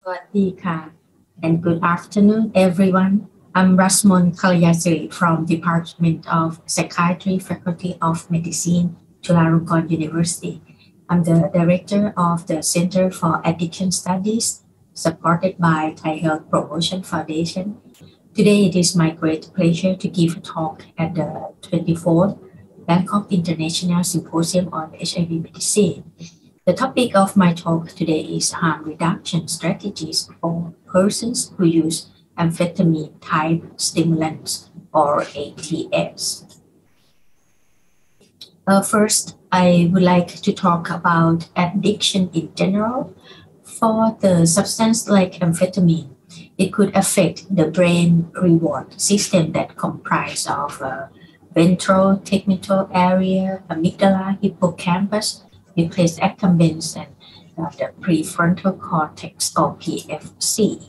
Swadika, and good afternoon, everyone. I'm Rasmon Kalayasiri from Department of Psychiatry, Faculty of Medicine, Chulalongkorn University. I'm the director of the Center for Addiction Studies, supported by Thai Health Promotion Foundation. Today, it is my great pleasure to give a talk at the 24th Bangkok International Symposium on HIV Medicine. The topic of my talk today is harm reduction strategies for persons who use amphetamine type stimulants or ATS. First, I would like to talk about addiction in general. For the substance like amphetamine, it could affect the brain reward system that comprise of ventral tegmental area, amygdala, hippocampus, nucleus accumbens, and the prefrontal cortex or PFC.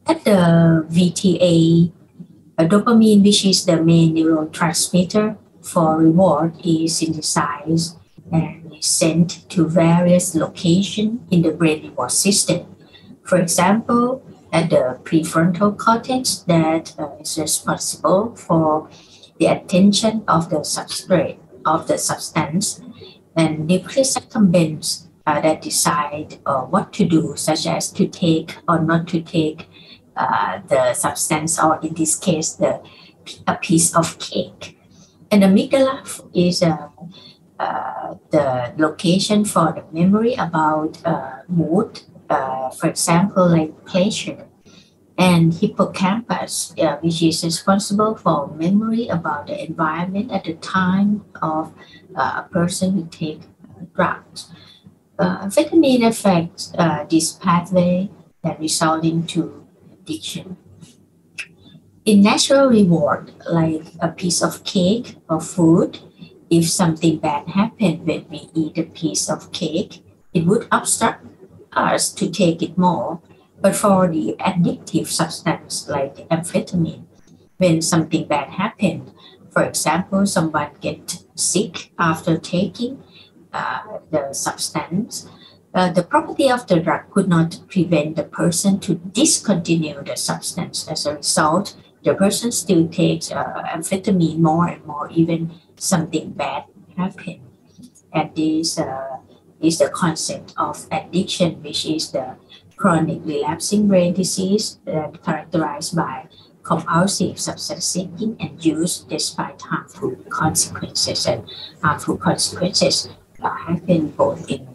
At the VTA, dopamine, which is the main neurotransmitter for reward, is synthesized and is sent to various locations in the brain reward system. For example, at the prefrontal cortex that is responsible for the attention of the substrate of the substance, and nucleus accumbens that decide what to do, such as to take or not to take the substance, or in this case, a piece of cake. And the amygdala is the location for the memory about mood, for example, like pleasure. And hippocampus, which is responsible for memory about the environment at the time of a person who take drugs. Amphetamine affects this pathway that resulting to addiction. In natural reward, like a piece of cake or food, if something bad happened when we eat a piece of cake, it would obstruct us to take it more. But for the addictive substance like amphetamine, when something bad happened, for example, someone gets sick after taking the substance, the property of the drug could not prevent the person to discontinue the substance. As a result, the person still takes amphetamine more and more, even something bad happened. And this is the concept of addiction, which is the chronic relapsing brain disease that characterized by compulsive substance seeking and use despite harmful consequences. And harmful consequences happen both in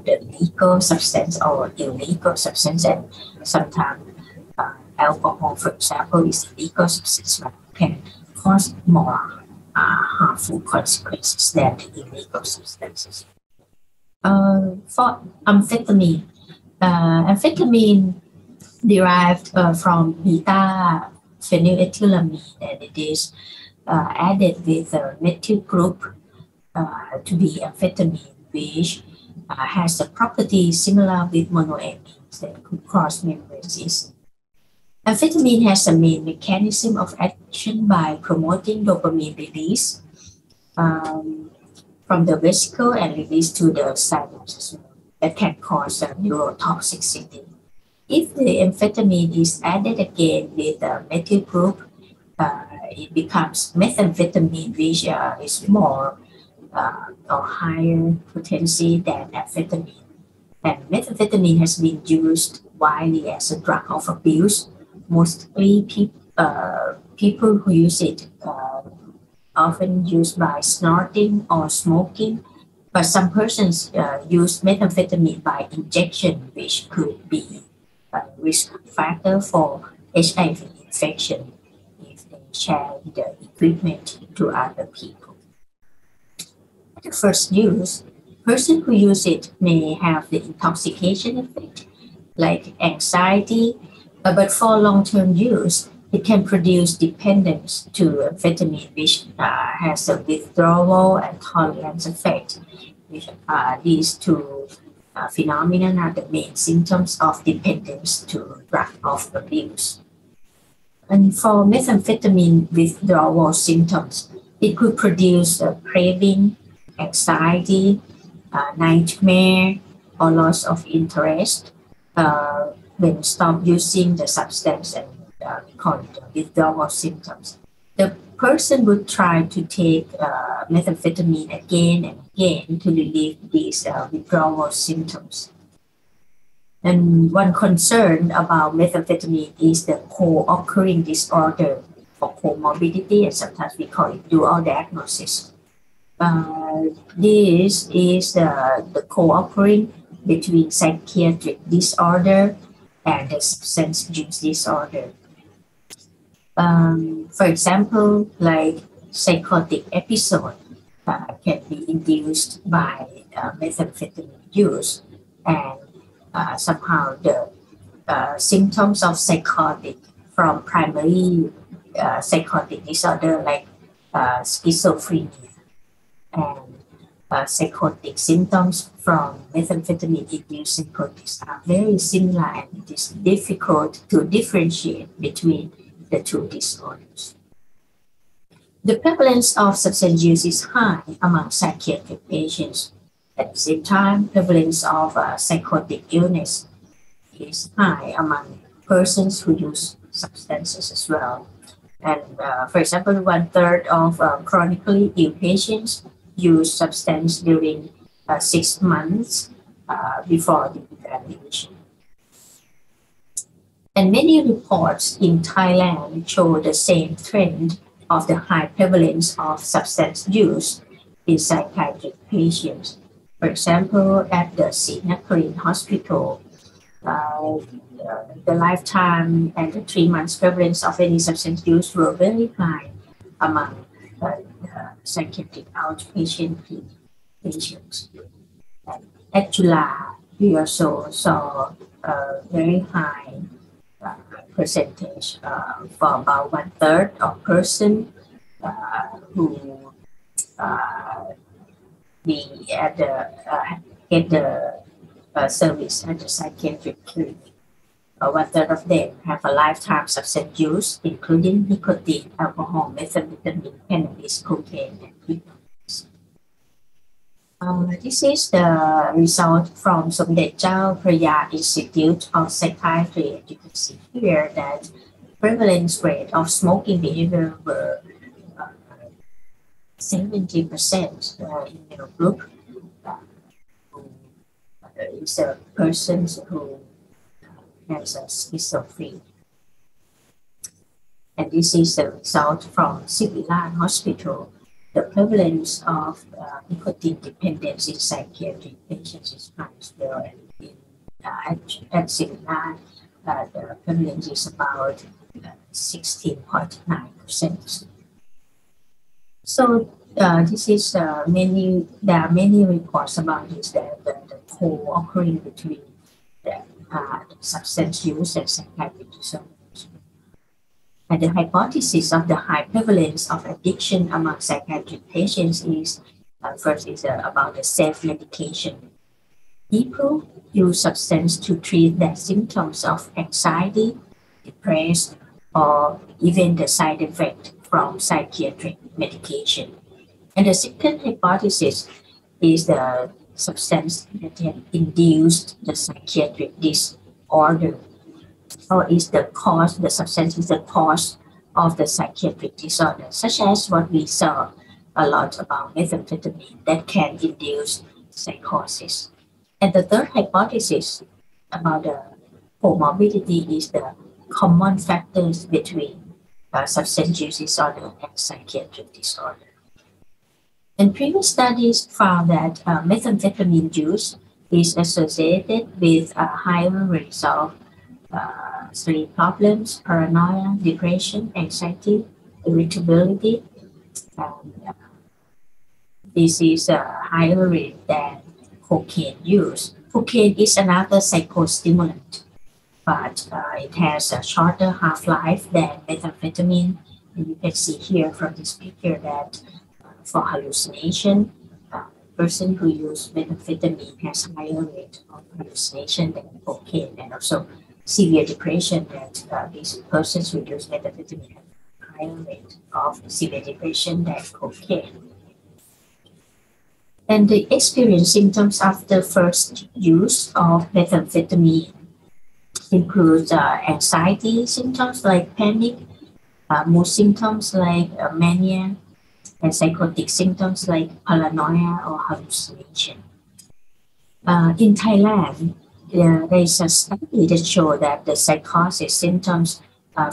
the legal substance or illegal substance, and sometimes alcohol, for example, is a legal substance but can cause more harmful consequences than the illegal substances. For amphetamine, amphetamine derived from beta phenylethylamine, and it is added with a methyl group to be amphetamine, which has a property similar with monoamines that could cause memory disease. Amphetamine has a main mechanism of action by promoting dopamine release from the vesicle and release to the synapses that can cause neurotoxicity. If the amphetamine is added again with a methyl group, it becomes methamphetamine, which is more or higher potency than amphetamine. And methamphetamine has been used widely as a drug of abuse. Mostly people who use it often use by snorting or smoking, but some persons use methamphetamine by injection, which could be a risk factor for HIV infection if they share the equipment to other people. At the first use, person who use it may have the intoxication effect, like anxiety, but for long-term use, it can produce dependence to amphetamine, which has a withdrawal and tolerance effect, which leads to phenomena are the main symptoms of dependence to drug of abuse. And for methamphetamine withdrawal symptoms, it could produce craving, anxiety, nightmare, or loss of interest, when stop using the substance and we call it withdrawal symptoms. The person would try to take methamphetamine again and again to relieve these withdrawal symptoms. And one concern about methamphetamine is the co-occurring disorder or comorbidity, and sometimes we call it dual diagnosis. This is the co-occurring between psychiatric disorder and the substance use disorder. For example, like psychotic episode can be induced by methamphetamine use, and somehow the symptoms of psychotic from primary psychotic disorder like schizophrenia and psychotic symptoms from methamphetamine-induced psychosis are very similar, and it is difficult to differentiate between the two disorders. The prevalence of substance use is high among psychiatric patients. At the same time, prevalence of psychotic illness is high among persons who use substances as well. And for example, 1/3 of chronically ill patients use substance during 6 months before the evaluation. And many reports in Thailand show the same trend of the high prevalence of substance use in psychiatric patients. For example, at the Psychiatry hospital, the lifetime and the 3 months prevalence of any substance use were very high among psychiatric outpatient patients. At Chula, we also saw a very high percentage for about 1/3 of persons who get the service at the psychiatric clinic. 1/3 of them have a lifetime substance use, including nicotine, alcohol, methamphetamine, cannabis, cocaine, and prenups. This is the result from Somdet Chao Praya Institute of Psychiatry. And you can see here that prevalence rate of smoking behavior were 70% in your group. Is a person who has a schizophrenia. And this is the result from Symposium Hospital. The prevalence of nicotine dependence in psychiatric patients is high as well. And at Symposium, the prevalence is about 16.9%. So this is there are many reports about this, that the co-occurring between the substance use and psychiatric disorders. And the hypothesis of the high prevalence of addiction among psychiatric patients is, first is about the self-medication. People use substance to treat their symptoms of anxiety, depression, or even the side effect from psychiatric medication. And the second hypothesis is the substance that had induced the psychiatric disorder, or is the cause, the substance is the cause of the psychiatric disorder, such as what we saw a lot about methamphetamine that can induce psychosis. And the third hypothesis about the comorbidity is the common factors between substance use disorder and psychiatric disorder. And previous studies found that methamphetamine use is associated with a higher risk of sleep problems, paranoia, depression, anxiety, irritability. This is a higher rate than cocaine use. Cocaine is another psychostimulant, but it has a shorter half-life than methamphetamine. And you can see here from this picture that for hallucination, person who use methamphetamine has higher rate of hallucination than cocaine, and also severe depression, that these persons who use methamphetamine have higher rate of severe depression than cocaine. And the experience symptoms after first use of methamphetamine includes anxiety symptoms like panic, mood symptoms like mania, and psychotic symptoms like paranoia or hallucination. In Thailand, there is a study that shows that the psychosis symptoms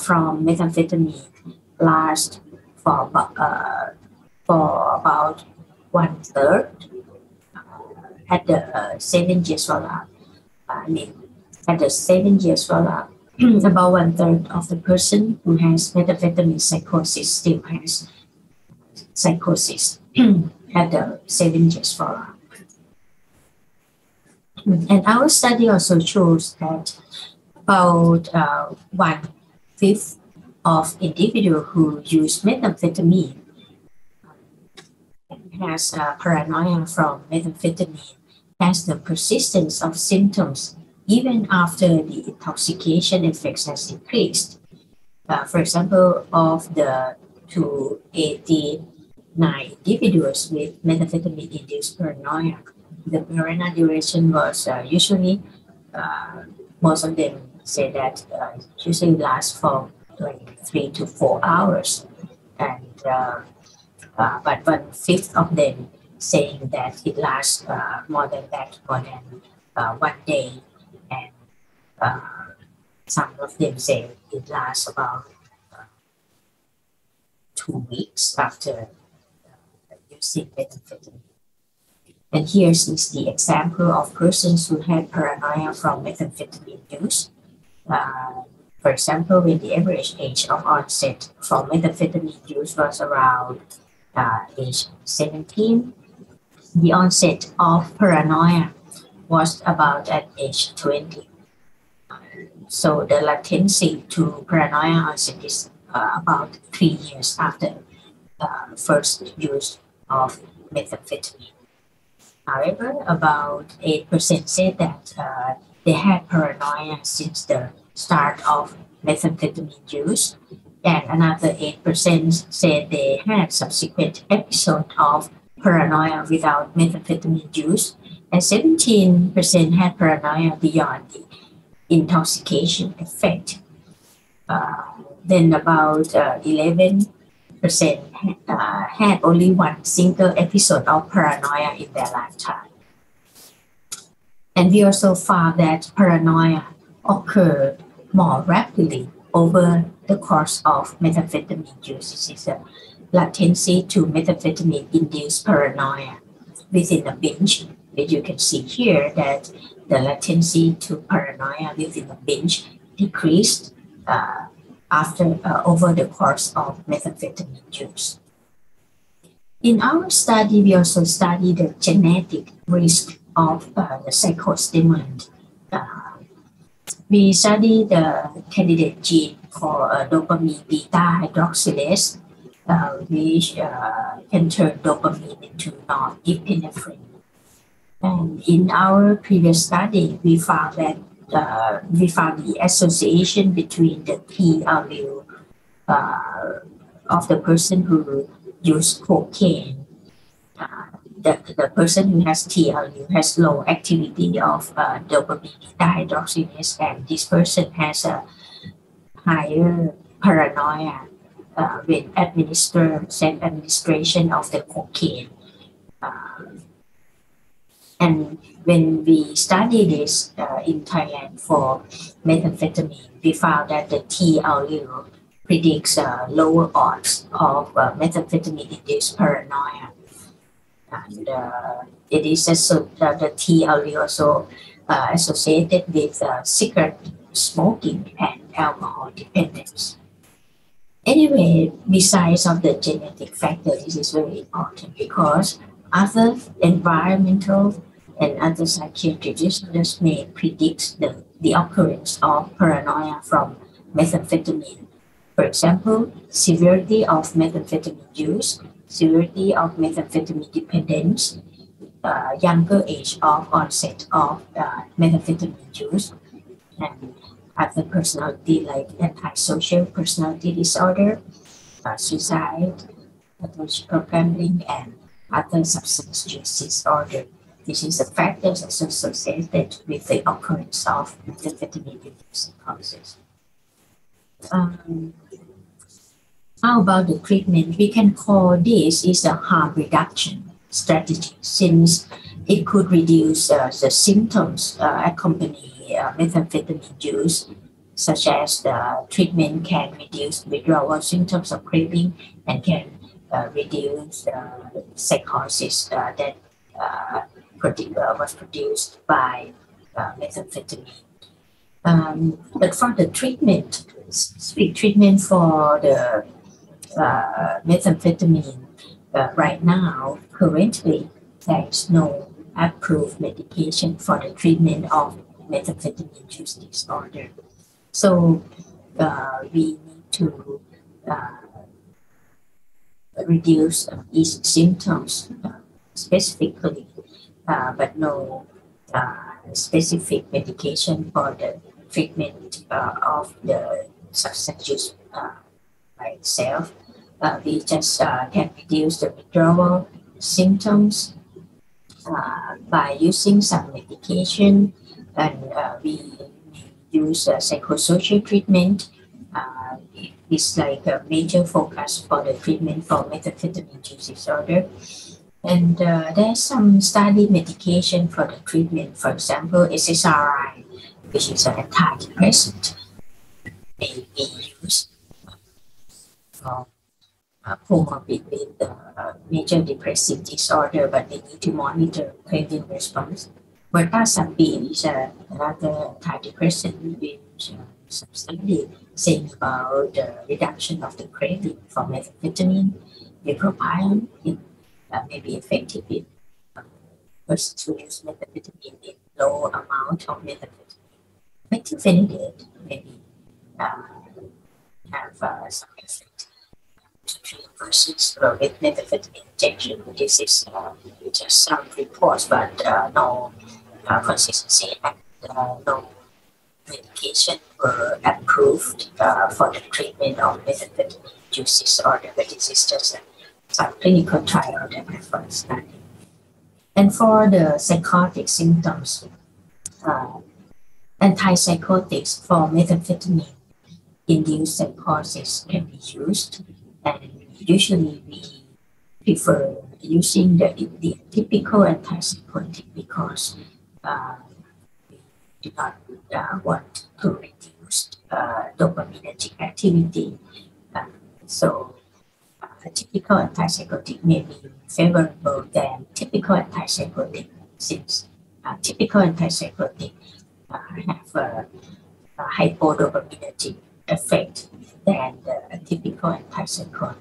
from methamphetamine last for about 1/3 at the 7 years follow-up. At the 7 years follow-up, about 1/3 of the person who has methamphetamine psychosis still has psychosis at the 7 years follow-up. And our study also shows that about 1/5 of individuals who use methamphetamine has paranoia from methamphetamine has the persistence of symptoms even after the intoxication effects has decreased. For example, of the 289 individuals with methamphetamine-induced paranoia, the paranoia duration was usually, most of them say that usually lasts for like 3 to 4 hours. And but 1/5 of them saying that it lasts more than 1 day. And some of them say it lasts about 2 weeks after using methamphetamine. And here is the example of persons who had paranoia from methamphetamine use. For example, when the average age of onset from methamphetamine use was around age 17, the onset of paranoia was about at age 20. So the latency to paranoia onset is about 3 years after first use of methamphetamine. However, about 8% said that they had paranoia since the start of methamphetamine use, and another 8% said they had subsequent episode of paranoia without methamphetamine use, and 17% had paranoia beyond the intoxication effect. Then about 11% had only one single episode of paranoia in their lifetime. And we also found that paranoia occurred more rapidly over the course of methamphetamine use. This is a latency to methamphetamine-induced paranoia within a binge. As you can see here that the latency to paranoia within a binge decreased over the course of methamphetamine use. In our study, we also studied the genetic risk of the psychostimulant. We studied the candidate gene called dopamine beta hydroxylase, which can turn dopamine into norepinephrine. And in our previous study, we found that the association between the T allele of the person who used cocaine. The person who has T allele has low activity of dopamine beta hydroxylase, and this person has a higher paranoia with administration of the cocaine. And when we study this in Thailand for methamphetamine, we found that the T allele predicts lower odds of methamphetamine-induced paranoia. And it is also the T allele also associated with cigarette smoking and alcohol dependence. Anyway, besides of the genetic factor, this is very important because other environmental and other psychiatric disorders may predict the occurrence of paranoia from methamphetamine. For example, severity of methamphetamine use, severity of methamphetamine dependence, younger age of onset of methamphetamine use, and other personality like antisocial personality disorder, suicide, pathological gambling, and other substance use disorder. This is the factors associated with the occurrence of methamphetamine-induced psychosis. How about the treatment? We can call this is a harm reduction strategy, since it could reduce the symptoms accompanying methamphetamine use, such as the treatment can reduce withdrawal symptoms of craving and can reduce psychosis that was produced by methamphetamine. But for the treatment, specific treatment for the methamphetamine, right now, currently, there is no approved medication for the treatment of methamphetamine use disorder. So we need to reduce these symptoms specifically, but no specific medication for the treatment of the substance use by itself. We just can reduce the withdrawal symptoms by using some medication, and we use psychosocial treatment. It's like a major focus for the treatment for methamphetamine use disorder. And there's some studied medication for the treatment. For example, SSRI, which is an antidepressant, may be used for comorbid with major depressive disorder, but they need to monitor craving response. Mirtazapine is another antidepressant which some study saying about the reduction of the craving for methamphetamine. Bupropion may be effective in persons who use methamphetamine in low amount of methamphetamine. Methylphenidate maybe have some effect to treat persons with methamphetamine injection. This is just some reports, but no consistency, and no medication were approved for the treatment of methamphetamine use disorder, but this is just some clinical trial that I first studied. And for the psychotic symptoms, antipsychotics for methamphetamine-induced psychosis can be used, and usually we prefer using the typical antipsychotic because we do not want to reduce dopaminergic activity. So a typical antipsychotic may be favorable than typical antipsychotic, since typical antipsychotic have a hypodopaminergic effect than the typical antipsychotic.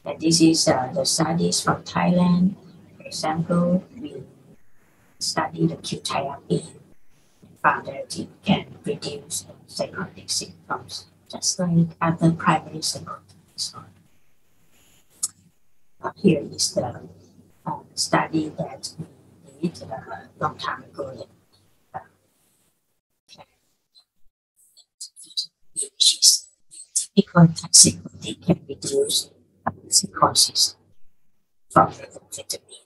And this is the studies from Thailand. For example, we studied the quetiapine and found that it can reduce psychotic symptoms, just like other primary psychotic disorder. Here is the study that we did a long time ago. Which is typical antipsychotic can reduce psychosis from methamphetamine,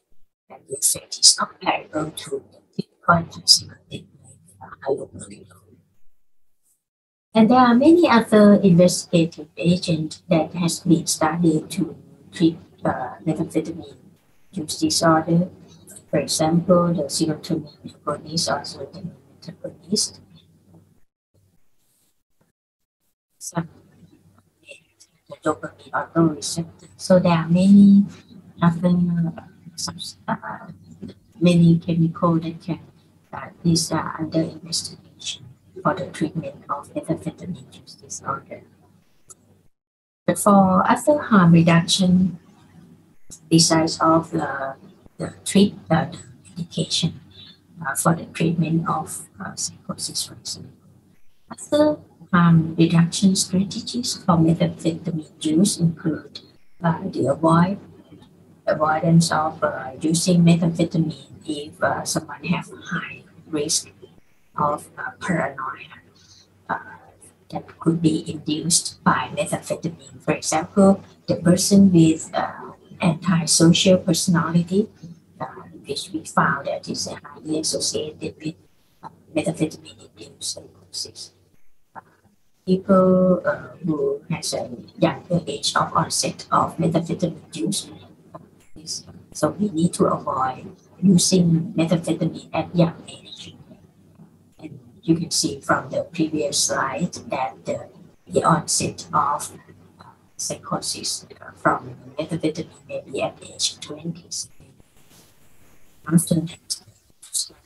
and the effect is comparable to the typical antipsychotic like haloperidol. And there are many other investigative agents that has been studied to treat methamphetamine use disorder. For example, the serotonin agonist or serotonin antagonist. Some the dopamine autoreceptor. So there are many other many chemicals that can these are under investigation for the treatment of methamphetamine use disorder. But for other harm reduction, besides of the medication for the treatment of psychosis, for example, other harm reduction strategies for methamphetamine use include the avoidance of using methamphetamine if someone has high risk of paranoia that could be induced by methamphetamine. For example, the person with antisocial personality which we found that is highly associated with methamphetamine-induced psychosis. People who has a younger age of onset of methamphetamine use, so we need to avoid using methamphetamine at young age. And you can see from the previous slide that the onset of psychosis from methamphetamine may be at age 20s. After that,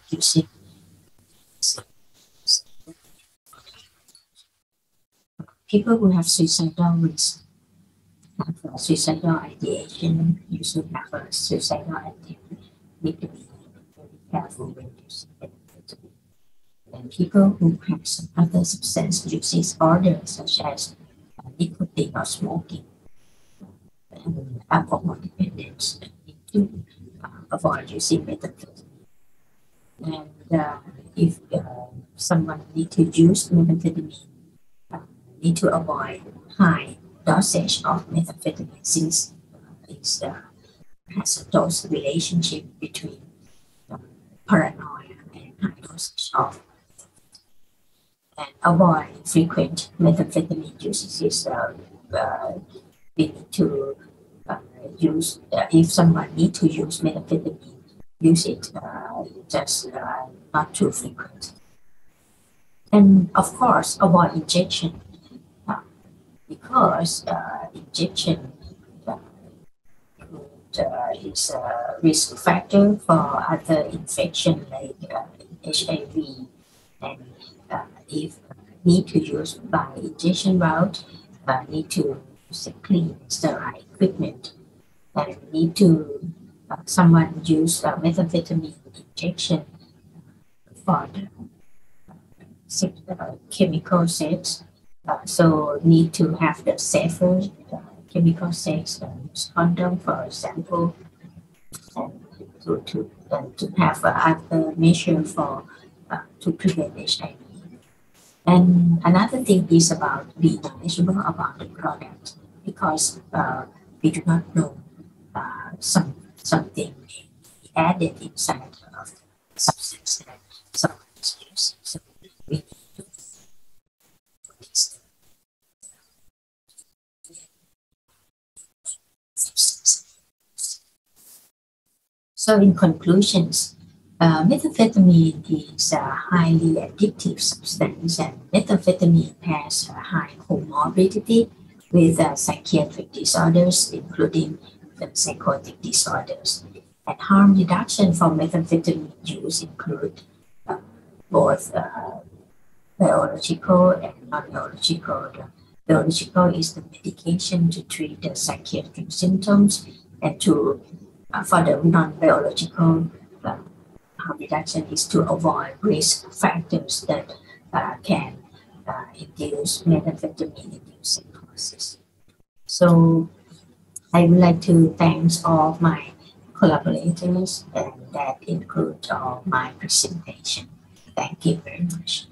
using people who have suicidal risk, have suicidal ideation, usually have a suicidal attempt, need to be very careful when using methamphetamine. And people who have some other substance use disorders such as nicotine or smoking and alcohol dependence need to avoid using methamphetamine. And if someone need to use methamphetamine, need to avoid high dosage of methamphetamine since it has a dose relationship between paranoia and high dosage of, and avoid frequent methamphetamine uses. We need to use, if someone need to use methamphetamine, use it just not too frequent. And of course, avoid injection because injection is a risk factor for other infection like HIV. And if need to use by injection route, need to use clean sterile equipment, and need to someone use methamphetamine injection for the chemical sex, so need to have the safer chemical sex, use condom for example, and to have other measure for to prevent HIV. And another thing is about being knowledgeable about the product, because we do not know something may be added inside of the substance that someone is using. So we need to this substance. So in conclusions, methamphetamine is a highly addictive substance, and methamphetamine has a high comorbidity with psychiatric disorders, including the psychotic disorders. And harm reduction from methamphetamine use include both biological and non-biological. The biological is the medication to treat the psychiatric symptoms, and to for the non-biological harm reduction is to avoid risk factors that can induce methamphetamine-induced psychosis. So I would like to thank all my collaborators, and that includes all my presentation. Thank you very much.